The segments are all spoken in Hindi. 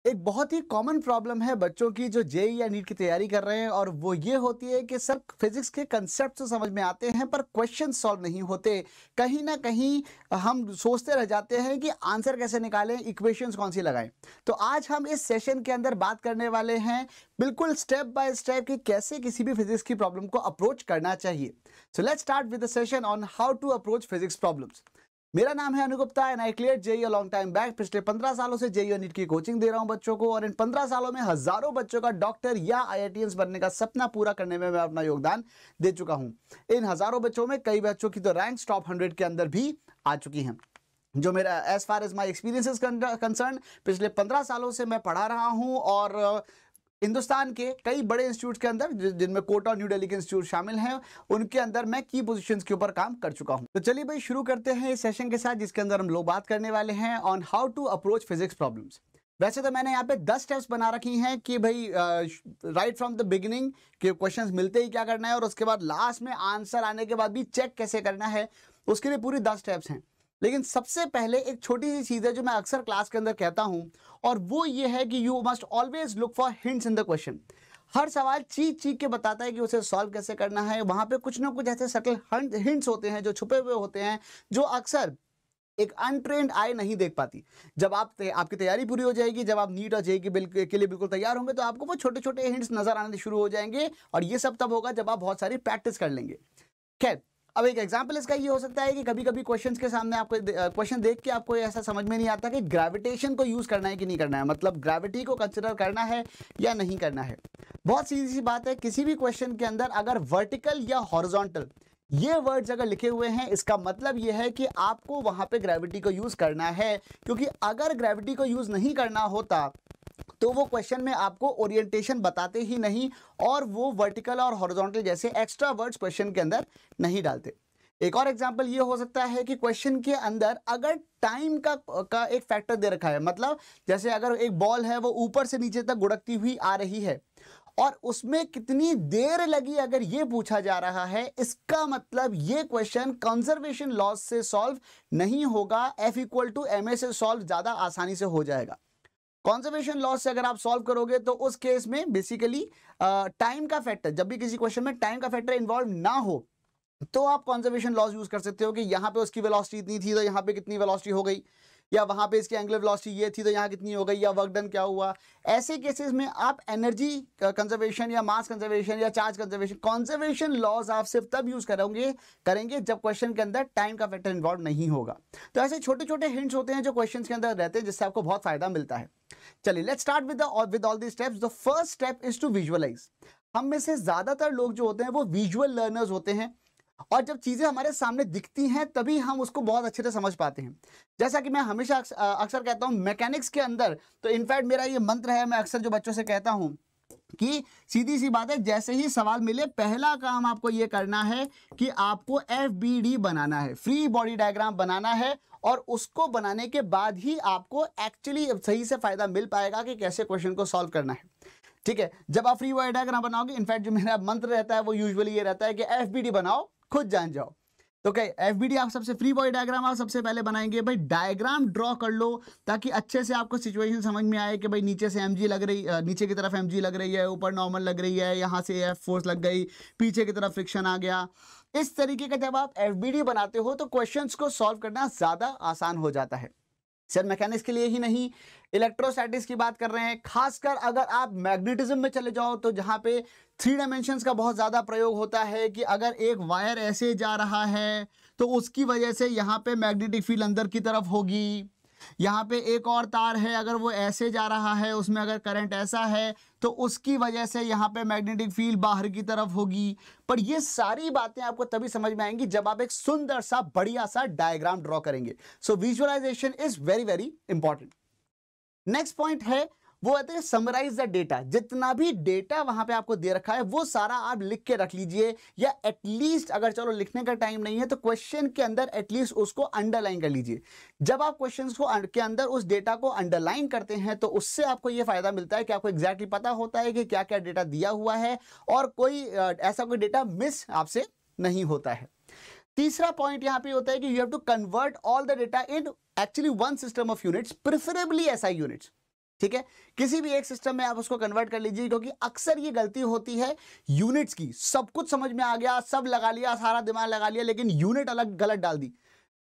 एक बहुत ही कॉमन प्रॉब्लम है बच्चों की जो जेईई या नीट की तैयारी कर रहे हैं और वो ये होती है कि सर फिजिक्स के कंसेप्ट तो समझ में आते हैं पर क्वेश्चन सॉल्व नहीं होते। कहीं ना कहीं हम सोचते रह जाते हैं कि आंसर कैसे निकालें, इक्वेशंस कौन सी लगाएं। तो आज हम इस सेशन के अंदर बात करने वाले हैं बिल्कुल स्टेप बाय स्टेप कि कैसे किसी भी फिजिक्स की प्रॉब्लम को अप्रोच करना चाहिए। So let's start with the session on how to approach physics problems. मेरा नाम है Anu Gupta and I clear JEE long time back. पिछले 15 सालों से जेईई और नीट की कोचिंग दे रहा हूं बच्चों को और इन 15 सालों में हजारों बच्चों का डॉक्टर या आईआईटीएंस बनने का सपना पूरा करने में मैं अपना योगदान दे चुका हूं। इन हजारों बच्चों में कई बच्चों की तो रैंक्स टॉप 100 के अंदर भी आ चुकी हैं। जो मेरा as far as my experience is concerned, पिछले 15 सालों से मैं पढ़ा रहा हूं और हिंदुस्तान के कई बड़े इंस्टीट्यूट के अंदर जिनमें कोटा और न्यू दिल्ली के इंस्टीट्यूट शामिल हैं, उनके अंदर मैं की पोजीशंस के ऊपर काम कर चुका हूं। तो चलिए भाई शुरू करते हैं इस सेशन के साथ जिसके अंदर हम लोग बात करने वाले हैं on how to approach physics problems. वैसे तो मैंने यहाँ पे 10 स्टेप्स बना रखी हैं कि भाई राइट फ्रॉम द बिगिनिंग के क्वेश्चंस मिलते ही क्या करना है और उसके बाद लास्ट में आंसर आने के बाद भी चेक कैसे करना है, उसके लिए पूरी 10 स्टेप्स हैं। लेकिन सबसे पहले एक छोटी सी चीज़ है जो मैं अक्सर क्लास के अंदर कहता हूं और वो ये है कि you must always look for hints in the question. हर सवाल चीख चीख के बताता है कि उसे सॉल्व कैसे करना है। वहां पे कुछ ना कुछ ऐसे सटल हिंट्स होते हैं जो छुपे हुए होते हैं, जो अक्सर एक अनट्रेन्ड आई नहीं देख पाती। जब आपकी तैयारी पूरी हो जाएगी, जब आप नीट और जेईई के लिए बिल्कुल तैयार होंगे, तो आपको वो छोटे छोटे हिंट्स नजर आने शुरू हो जाएंगे और ये सब तब होगा जब आप बहुत सारी प्रैक्टिस कर लेंगे। खैर, अब एक एग्जांपल इसका ये हो सकता है कि कभी कभी क्वेश्चंस के सामने आपको क्वेश्चन देख के आपको ऐसा समझ में नहीं आता कि ग्रेविटेशन को यूज करना है कि नहीं करना है, मतलब ग्रेविटी को कंसिडर करना है या नहीं करना है। बहुत सीधी सी बात है, किसी भी क्वेश्चन के अंदर अगर वर्टिकल या हॉरिजॉन्टल ये वर्ड्स अगर लिखे हुए हैं, इसका मतलब ये है कि आपको वहां पे ग्रेविटी को यूज करना है, क्योंकि अगर ग्रेविटी को यूज नहीं करना होता तो वो क्वेश्चन में आपको ओरिएंटेशन बताते ही नहीं और वो वर्टिकल और हॉरिजॉन्टल जैसे एक्स्ट्रा वर्ड्स क्वेश्चन के अंदर नहीं डालते। एक और एग्जांपल ये हो सकता है कि क्वेश्चन के अंदर अगर टाइम का एक फैक्टर दे रखा है, मतलब जैसे अगर एक बॉल है वो ऊपर से नीचे तक गुड़कती हुई आ रही है और उसमें कितनी देर लगी अगर ये पूछा जा रहा है, इसका मतलब ये क्वेश्चन कंजर्वेशन लॉज से सॉल्व नहीं होगा, F=ma से सॉल्व ज्यादा आसानी से हो जाएगा। कंजर्वेशन लॉस से अगर आप सॉल्व करोगे तो उस केस में बेसिकली टाइम का फैक्टर, जब भी किसी क्वेश्चन में टाइम का फैक्टर इन्वॉल्व ना हो तो आप कंजर्वेशन लॉस यूज कर सकते हो कि यहाँ पे उसकी वेलोसिटी इतनी थी तो यहाँ पे कितनी वेलोसिटी हो गई, या वहाँ पे इसकी एंगुलर वेलोसिटी ये थी तो यहाँ कितनी हो गई, या वर्क डन क्या हुआ। ऐसे केसेस में आप एनर्जी कंजर्वेशन या मास कंजर्वेशन या चार्ज कंजर्वेशन लॉज आप सिर्फ तब यूज करेंगे जब क्वेश्चन के अंदर टाइम का फैक्टर इन्वॉल्व नहीं होगा। तो ऐसे छोटे छोटे हिंट्स होते हैं जो क्वेश्चन के अंदर रहते हैं जिससे आपको बहुत फायदा मिलता है। चलिए let's start with all the steps. The first step is to visualise. हम में से ज्यादातर लोग जो होते हैं वो विजुअल लर्नर्स होते हैं और जब चीजें हमारे सामने दिखती हैं तभी हम उसको बहुत अच्छे से समझ पाते हैं। जैसा कि मैं हमेशा अक्सर कहता हूं मैकेनिक्स के अंदर, तो इनफैक्ट मेरा ये मंत्र है, मैं अक्सर जो बच्चों से कहता हूं कि सीधी सी बात है, जैसे ही सवाल मिले पहला काम आपको ये करना है कि आपको FBD बनाना है, फ्री बॉडी डायग्राम बनाना है, और उसको बनाने के बाद ही आपको एक्चुअली सही से फायदा मिल पाएगा कि कैसे क्वेश्चन को सॉल्व करना है। ठीक है, जब आप फ्री बॉडी डायग्राम बनाओगे, इनफैक्ट जो मेरा मंत्र रहता है वो यूजुअली ये रहता है कि FBD बनाओ, खुद जान जाओ। तो क्या FBD आप सबसे फ्री बॉडी डायग्राम आप सबसे पहले बनाएंगे, भाई डायग्राम ड्रॉ कर लो ताकि अच्छे से आपको सिचुएशन समझ में आए कि भाई नीचे से mg लग रही, नीचे की तरफ mg लग रही है, ऊपर नॉर्मल लग रही है, यहाँ से F फोर्स लग गई, पीछे की तरफ फ्रिक्शन आ गया। इस तरीके का जब आप FBD बनाते हो तो क्वेश्चंस को सॉल्व करना ज्यादा आसान हो जाता है। सर मैकेनिक्स के लिए ही नहीं, इलेक्ट्रोस्टैटिक्स की बात कर रहे हैं, खासकर अगर आप मैग्नेटिज्म में चले जाओ तो जहां पे 3 डायमेंशंस का बहुत ज्यादा प्रयोग होता है कि अगर एक वायर ऐसे जा रहा है तो उसकी वजह से यहाँ पे मैग्नेटिक फील्ड अंदर की तरफ होगी, यहाँ पे एक और तार है अगर वो ऐसे जा रहा है उसमें अगर करंट ऐसा है तो उसकी वजह से यहाँ पे मैग्नेटिक फील्ड बाहर की तरफ होगी। पर ये सारी बातें आपको तभी समझ में आएंगी जब आप एक सुंदर सा बढ़िया सा डायग्राम ड्रॉ करेंगे। So visualization is very very important. Next point है वो कहते हैं समराइज द डेटा। जितना भी डेटा वहां पे आपको दे रखा है वो सारा आप लिख के रख लीजिए, या एटलीस्ट अगर चलो लिखने का टाइम नहीं है तो क्वेश्चन के अंदर एटलीस्ट उसको अंडरलाइन कर लीजिए। जब आप क्वेश्चन को के अंदर उस डेटा को अंडरलाइन करते हैं तो उससे आपको ये फायदा मिलता है कि आपको एग्जैक्टली पता होता है कि क्या क्या डेटा दिया हुआ है और कोई ऐसा कोई डेटा मिस आपसे नहीं होता है। तीसरा पॉइंट यहां पे होता है कि you have to convert all the data in actually one system of units, preferably SI units. ठीक है, किसी भी एक सिस्टम में आप उसको कन्वर्ट कर लीजिए, क्योंकि अक्सर ये गलती होती है यूनिट्स की। सब कुछ समझ में आ गया, सब लगा लिया, सारा दिमाग लगा लिया, लेकिन यूनिट अलग गलत डाल दी।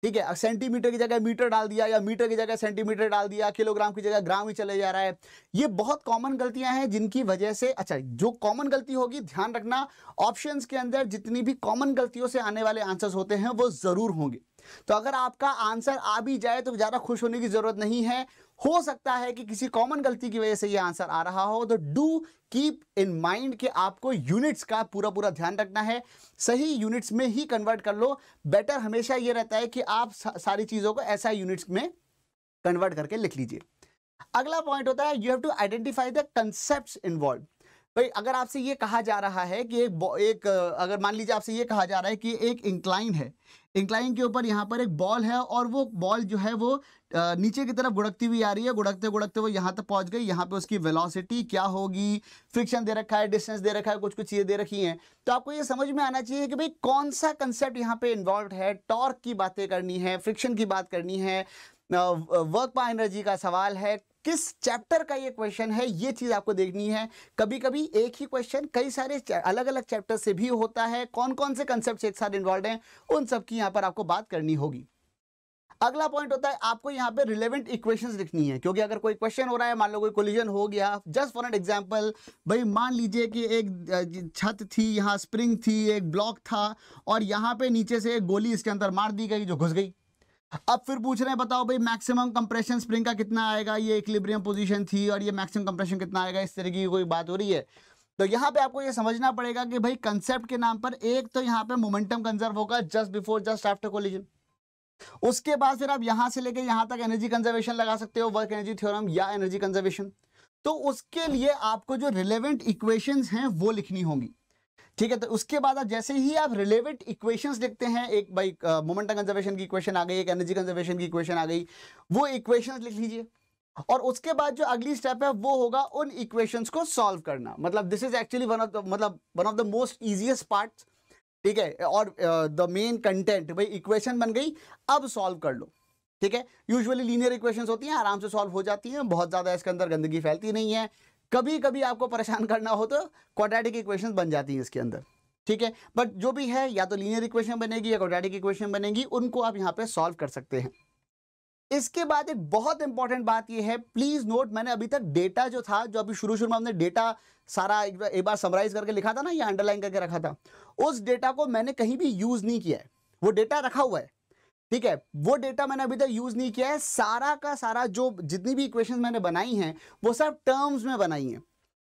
ठीक है, सेंटीमीटर की जगह मीटर डाल दिया, या मीटर की जगह सेंटीमीटर डाल दिया, किलोग्राम की जगह ग्राम ही चले जा रहा है। ये बहुत कॉमन गलतियां हैं जिनकी वजह से, अच्छा जो कॉमन गलती होगी ध्यान रखना, ऑप्शंस के अंदर जितनी भी कॉमन गलतियों से आने वाले आंसर्स होते हैं वो जरूर होंगे। तो अगर आपका आंसर आ भी जाए तो ज्यादा खुश होने की जरूरत नहीं है। हो सकता है कि किसी कॉमन गलती की वजह से ये आंसर आ रहा हो, तो डू कीप इन माइंड कि आपको यूनिट्स का पूरा पूरा ध्यान रखना है, सही यूनिट्स में ही कन्वर्ट कर लो। बेटर हमेशा ये रहता है कि आप सारी चीजों को ऐसा यूनिट्स में कन्वर्ट करके लिख लीजिए। अगला पॉइंट होता है you have to identify the concepts involve. भाई अगर आपसे ये कहा जा रहा है कि अगर मान लीजिए आपसे ये कहा जा रहा है कि एक इंक्लाइन है, इंक्लाइन के ऊपर यहाँ पर एक बॉल है, और वो बॉल जो है वो नीचे की तरफ गुड़कती हुई आ रही है, गुड़कते गुड़कते वो यहाँ तक पहुँच गई। यहाँ पे उसकी वेलोसिटी क्या होगी, फ्रिक्शन दे रखा है, डिस्टेंस दे रखा है, कुछ कुछ चीज़ें दे रखी हैं। तो आपको ये समझ में आना चाहिए कि भाई कौन सा कंसेप्ट यहाँ पे इन्वॉल्व है। टॉर्क की बातें करनी है, फ्रिक्शन की बात करनी है, वर्क बाय एनर्जी का सवाल है, किस चैप्टर का ये क्वेश्चन है, ये चीज आपको देखनी है। कभी कभी एक ही क्वेश्चन कई सारे अलग अलग चैप्टर से भी होता है, कौन कौन से कंसेप्ट एक साथ इन्वॉल्व हैं उन सब की यहाँ पर आपको बात करनी होगी। अगला पॉइंट होता है आपको यहाँ पे रिलेवेंट इक्वेशंस लिखनी है, क्योंकि अगर कोई क्वेश्चन हो रहा है, मान लो कोई कोलिजन हो गया, जस्ट फॉर एन एग्जांपल, भाई मान लीजिए कि एक छत थी, यहाँ स्प्रिंग थी, एक ब्लॉक था, और यहाँ पे नीचे से एक गोली इसके अंदर मार दी गई जो घुस गई। अब फिर पूछ रहे हैं बताओ भाई मैक्सिमम कंप्रेशन स्प्रिंग का कितना आएगा, ये इक्विलिब्रियम पोजीशन थी और ये मैक्सिमम कंप्रेशन कितना आएगा, इस तरह की कोई बात हो रही है। तो यहाँ पे आपको ये समझना पड़ेगा कि भाई कंसेप्ट के नाम पर एक तो यहाँ पे मोमेंटम कंजर्व होगा just before just after collision, उसके बाद फिर आप यहाँ से लेके यहाँ तक एनर्जी कंजर्वेशन लगा सकते हो, वर्क एनर्जी थ्योरम या एनर्जी कंजर्वेशन। तो उसके लिए आपको जो रिलेवेंट इक्वेशंस हैं वो लिखनी होंगी। ठीक है, तो उसके बाद आप जैसे ही आप रिलेवेंट इक्वेशंस लिखते हैं, एक भाई मोमेंटम कंजर्वेशन की इक्वेशन आ गई, एक एनर्जी कंजर्वेशन की इक्वेशन आ गई, वो इक्वेशंस लिख लीजिए। और उसके बाद जो अगली स्टेप है वो होगा उन इक्वेशंस को सॉल्व करना। मतलब this is actually one of the most easiest part. ठीक है, और द मेन कंटेंट, भाई इक्वेशन बन गई, अब सॉल्व कर लो। ठीक है, यूजुअली लीनियर इक्वेशंस होती हैं, आराम से सॉल्व हो जाती हैं, बहुत ज्यादा इसके अंदर गंदगी फैलती नहीं है। कभी कभी आपको परेशान करना हो तो क्वाड्रेटिक इक्वेशंस बन जाती हैं इसके अंदर। ठीक है, बट जो भी है, या तो लीनियर इक्वेशन बनेगी या क्वाड्रेटिक इक्वेशन बनेगी, उनको आप यहाँ पे सॉल्व कर सकते हैं। इसके बाद एक बहुत इंपॉर्टेंट बात यह है, प्लीज नोट, मैंने अभी तक डेटा जो था, जो अभी शुरू में हमने डेटा सारा एक बार समराइज करके लिखा था ना, या अंडरलाइन करके रखा था, उस डेटा को मैंने कहीं भी यूज नहीं किया है। वो डेटा रखा हुआ है, ठीक है, वो डेटा मैंने अभी तक यूज नहीं किया है। सारा का सारा जो जितनी भी इक्वेशंस मैंने बनाई हैं वो सब टर्म्स में बनाई हैं।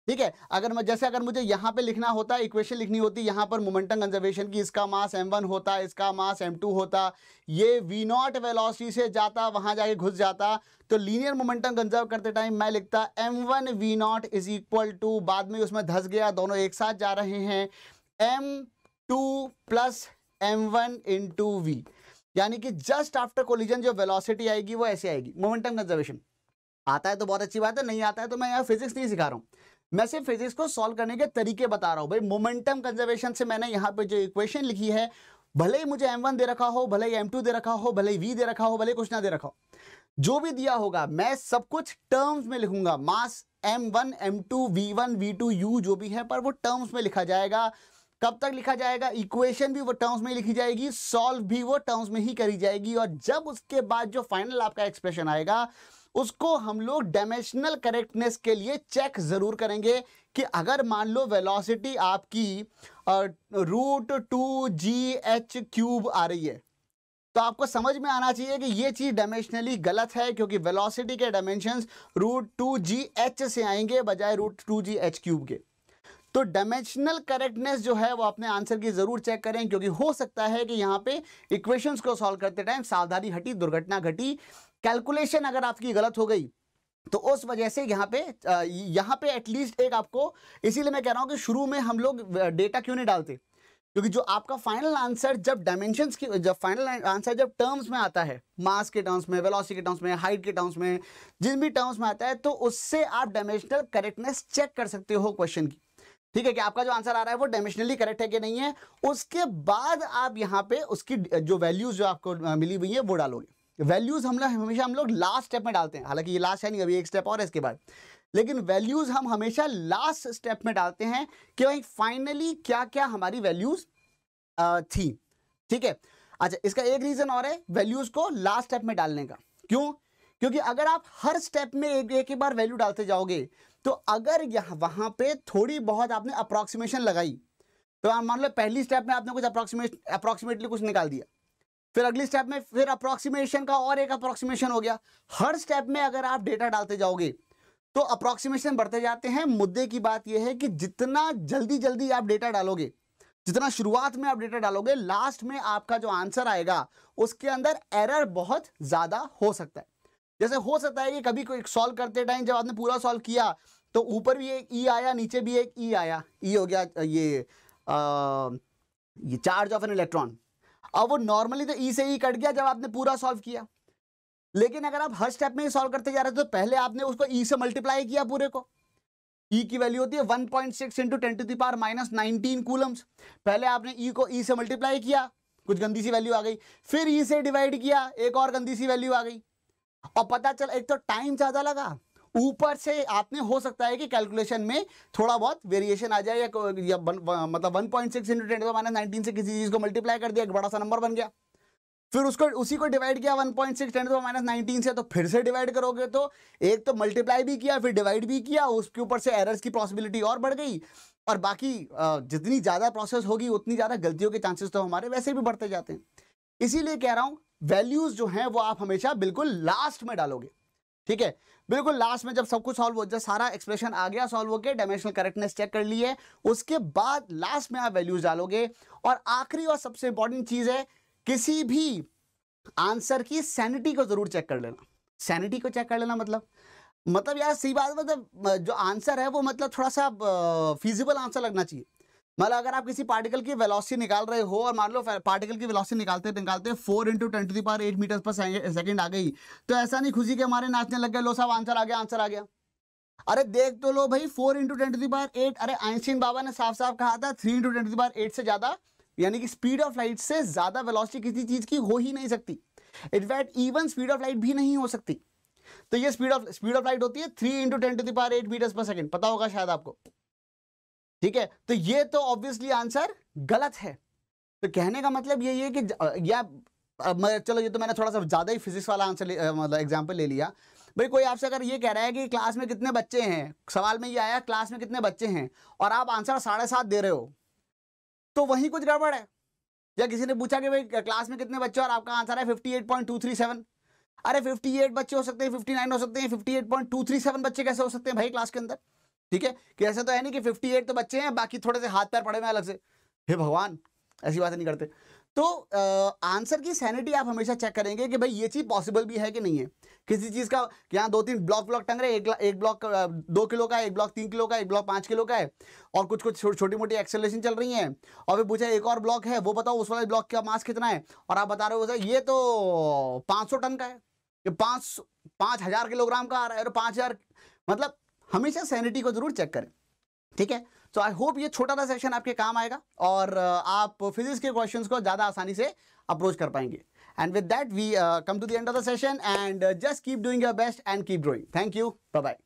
ठीक है, अगर मुझे यहाँ पे लिखना होता, इक्वेशन लिखनी होती यहाँ पर मोमेंटम कंजर्वेशन की, इसका मास m1 होता, इसका मास m2 होता, ये v0 वेलोसिटी से जाता, वहां जाके घुस जाता, तो लीनियर मोमेंटम कंजर्व करते टाइम मैं लिखता m1 v0 is equal to, बाद में उसमें धस गया, दोनों एक साथ जा रहे हैं, m2 plus m1 into v, यानी कि जस्ट आफ्टर कोलिजन जो वेलोसिटी आएगी वो ऐसे आएगी। मोमेंटम कंजर्वेशन आता है तो बहुत अच्छी बात है, नहीं आता है तो मैं यहाँ फिजिक्स नहीं सिखा रहा हूँ, मैं सिर्फ फिजिक्स को सॉल्व करने के तरीके बता रहा हूं। भाई मोमेंटम कंजर्वेशन से मैंने यहाँ पे जो इक्वेशन लिखी है, भले ही मुझे m1 दे रखा हो, भले ही m2 दे रखा हो, भले ही v दे रखा हो, भले ही कुछ ना दे रखा हो, जो भी दिया होगा मैं सब कुछ टर्म्स में लिखूंगा। मास m1 m2 v1 v2 u जो भी है, पर वो टर्म्स में लिखा जाएगा। कब तक लिखा जाएगा? इक्वेशन भी वो टर्म्स में लिखी जाएगी, सॉल्व भी वो टर्म्स में ही करी जाएगी, और जब उसके बाद जो फाइनल आपका एक्सप्रेशन आएगा उसको हम लोग डायमेंशनल करेक्टनेस के लिए चेक जरूर करेंगे कि अगर मान लो वेलोसिटी आपकी √2gh क्यूब आ रही है, तो आपको समझ में आना चाहिए कि ये चीज डायमेंशनली गलत है, क्योंकि वेलोसिटी के डायमेंशंस √2gh से आएंगे बजाय √2gh क्यूब के। तो डायमेंशनल करेक्टनेस जो है वो अपने आंसर की जरूर चेक करें, क्योंकि हो सकता है कि यहाँ पे इक्वेशंस को सॉल्व करते टाइम सावधानी हटी, दुर्घटना घटी, कैलकुलेशन अगर आपकी गलत हो गई, तो उस वजह से यहाँ पे एटलीस्ट एक आपको, इसीलिए मैं कह रहा हूँ कि शुरू में हम लोग डेटा क्यों नहीं डालते, क्योंकि जो आपका फाइनल आंसर जब डायमेंशंस की, जब फाइनल आंसर जब टर्म्स में आता है, मास के टर्म्स में, वेलोसिटी के टर्म्स में, हाइट के टर्म्स में, जिन भी टर्म्स में आता है, तो उससे आप डायमेंशनल करेक्टनेस चेक कर सकते हो क्वेश्चन की। ठीक है, कि आपका जो आंसर आ रहा है वो डायमेंशनली करेक्ट है कि नहीं है। उसके बाद आप यहाँ पे उसकी जो वैल्यूज जो आपको मिली हुई है वो डालोगे। वैल्यूज हम लोग लास्ट स्टेप में डालते हैं, हालांकि ये लास्ट है नहीं, अभी एक स्टेप और है इसके बाद, लेकिन वैल्यूज हम हमेशा लास्ट स्टेप में डालते हैं कि भाई फाइनली क्या क्या हमारी वैल्यूज थी। ठीक है, अच्छा इसका एक रीजन और है वैल्यूज को लास्ट स्टेप में डालने का। क्यों? क्योंकि अगर आप हर स्टेप में एक बार वैल्यू डालते जाओगे तो अगर यहाँ वहां पे थोड़ी बहुत आपने अप्रोक्सीमेशन लगाई, तो मान लो पहली स्टेप में आपने कुछ अप्रोक्सीमेटली कुछ निकाल दिया, फिर अगली स्टेप में फिर अप्रोक्सीमेशन का और एक अप्रोक्सीमेशन हो गया। हर स्टेप में अगर आप डेटा डालते जाओगे तो अप्रोक्सीमेशन बढ़ते जाते हैं। मुद्दे की बात यह है कि जितना जल्दी जल्दी आप डेटा डालोगे, जितना शुरुआत में आप डेटा डालोगे, लास्ट में आपका जो आंसर आएगा उसके अंदर एरर बहुत ज्यादा हो सकता है। जैसे हो सकता है कि कभी कोई सॉल्व करते टाइम जब आपने पूरा सॉल्व किया तो ऊपर भी एक ई आया, नीचे भी एक ई आया, ई हो गया ये चार्ज ऑफ एन इलेक्ट्रॉन। अब वो नॉर्मली तो ई से ई कट गया जब आपने पूरा सॉल्व किया, लेकिन अगर आप हर स्टेप में ही सॉल्व करते जा रहे थे तो पहले आपने उसको ई से मल्टीप्लाई किया पूरे को। ई की वैल्यू होती है 1.6 इंटू 10⁻⁻19 कूलम्स। पहले आपने ई को ई से मल्टीप्लाई किया, कुछ गंदी सी वैल्यू आ गई, फिर ई से डिवाइड किया, एक और गंदी सी वैल्यू आ गई, और पता चला एक तो टाइम ज्यादा लगा, ऊपर से आपने हो सकता है कि कैलकुलेशन में थोड़ा बहुत वेरिएशन आ जाए, या मतलब 1.6 इंटू 10⁻⁻19 से किसी चीज को मल्टीप्लाई कर दिया, एक बड़ा सा नंबर बन गया, फिर उसको उसी को डिवाइड किया 1.6 10⁻⁻19 से, तो फिर से डिवाइड करोगे तो एक तो मल्टीप्लाई भी किया फिर डिवाइड भी किया, उसके ऊपर से एरर्स की पॉसिबिलिटी और बढ़ गई, और बाकी जितनी ज़्यादा प्रोसेस होगी उतनी ज़्यादा गलतियों के चांसेस तो हमारे वैसे भी बढ़ते जाते हैं। इसीलिए कह रहा हूँ वैल्यूज जो हैं वो आप हमेशा बिल्कुल लास्ट में डालोगे। ठीक है, बिल्कुल लास्ट में, जब सब कुछ सॉल्व हो जाए, सारा एक्सप्रेशन आ गया सॉल्व होके, डायमेंशनल करेक्टनेस चेक कर ली है, उसके बाद लास्ट में आप वैल्यूज डालोगे। और आखिरी और सबसे इंपॉर्टेंट चीज है, किसी भी आंसर की सैनिटी को जरूर चेक कर लेना। सैनिटी को चेक कर लेना मतलब यार सही बात, मतलब जो आंसर है वो मतलब थोड़ा सा फीजिबल आंसर लगना चाहिए। मतलब अगर आप किसी पार्टिकल की वेलोसिटी निकाल रहे हो और मान लो पार्टिकल की वेलोसिटी निकालते 4 इंटू 10⁸ मीटर पर सेकेंड आ गई, तो ऐसा नहीं खुशी के हमारे नाचने लग गए, लो साहब आंसर आ गया, आंसर आ गया। अरे देख तो लो भाई, 4 इंटू 10⁸, अरे आइंस्टीन बाबा ने साफ साफ कहा था 3 इंटू 10⁸ से ज्यादा, यानी कि स्पीड ऑफ लाइट से ज्यादा वेलोसिटी किसी चीज की हो ही नहीं सकती। In fact even speed of light भी नहीं हो सकती। तो ये स्पीड ऑफ लाइट होती है 3 इंटू 10⁸ मीटर पर सेकेंड, पता होगा शायद आपको। ठीक है, तो ये तो ऑब्वियसली आंसर गलत है। तो कहने का मतलब यही है कि या चलो ये तो मैंने थोड़ा सा ज्यादा ही फिजिक्स वाला आंसर मतलब एग्जांपल ले लिया। भाई कोई आपसे अगर ये कह रहा है कि क्लास में कितने बच्चे हैं, सवाल में ये आया क्लास में कितने बच्चे हैं, और आप आंसर 7.5 दे रहे हो, तो वही कुछ गड़बड़ है। या किसी ने पूछा कि भाई क्लास में कितने बच्चे और आपका आंसर है 58.237, अरे 58 बच्चे हो सकते हैं, 59 हो सकते हैं, 58.237 बच्चे कैसे हो सकते हैं भाई क्लास के अंदर? ठीक है, कि ऐसा तो है नहीं कि 58 तो बच्चे हैं, बाकी थोड़े से हाथ पैर पड़े हुए अलग से, हे भगवान, ऐसी बातें नहीं करते। तो आंसर की सैनिटी आप हमेशा चेक करेंगे कि भाई ये चीज पॉसिबल भी है कि नहीं है। किसी चीज का यहाँ 2-3 ब्लॉक टंग रहे, एक ब्लॉक 2 किलो का, एक ब्लॉक 3 किलो का, एक ब्लॉक 5 किलो का है, और कुछ छोटी मोटी एक्सेलरेशन चल रही है, और फिर पूछा एक और ब्लॉक है, वो बताओ उस वाले ब्लॉक का मास कितना है, और आप बता रहे हो ये तो 500 टन का है, ये 5,000 किलोग्राम का आ रहा है, और 5,000, मतलब हमेशा सैनिटी को जरूर चेक करें। ठीक है, तो आई होप ये छोटा सा सेशन आपके काम आएगा और आप फिजिक्स के क्वेश्चंस को ज़्यादा आसानी से अप्रोच कर पाएंगे। And with that we come to the end of the session, and just keep doing your best and keep growing. Thank you, bye bye.